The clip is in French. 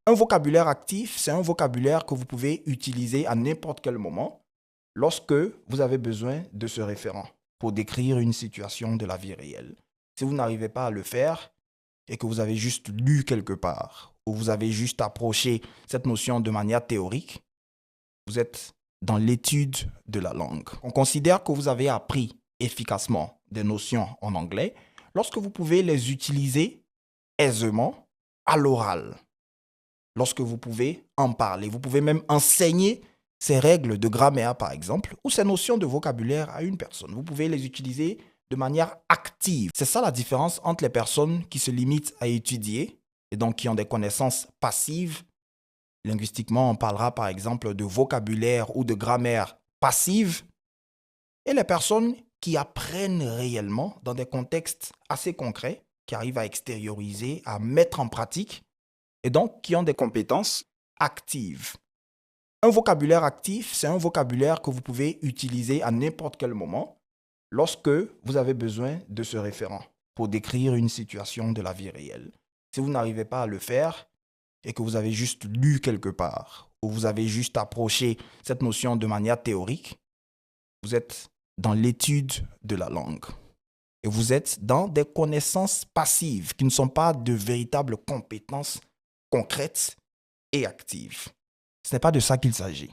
Un vocabulaire actif, c'est un vocabulaire que vous pouvez utiliser à n'importe quel moment lorsque vous avez besoin de ce référent pour décrire une situation de la vie réelle. Si vous n'arrivez pas à le faire et que vous avez juste lu quelque part ou vous avez juste approché cette notion de manière théorique, vous êtes dans l'étude de la langue. On considère que vous avez appris efficacement des notions en anglais lorsque vous pouvez les utiliser aisément à l'oral, lorsque vous pouvez en parler. Vous pouvez même enseigner ces règles de grammaire, par exemple, ou ces notions de vocabulaire à une personne. Vous pouvez les utiliser de manière active. C'est ça la différence entre les personnes qui se limitent à étudier et donc qui ont des connaissances passives. Linguistiquement, on parlera par exemple de vocabulaire ou de grammaire passive et les personnes qui apprennent réellement dans des contextes assez concrets, qui arrivent à extérioriser, à mettre en pratique et donc qui ont des compétences actives. Un vocabulaire actif, c'est un vocabulaire que vous pouvez utiliser à n'importe quel moment lorsque vous avez besoin de ce référent pour décrire une situation de la vie réelle. Si vous n'arrivez pas à le faire et que vous avez juste lu quelque part ou vous avez juste approché cette notion de manière théorique, vous êtes dans l'étude de la langue. Et vous êtes dans des connaissances passives qui ne sont pas de véritables compétences concrètes et actives. Ce n'est pas de ça qu'il s'agit.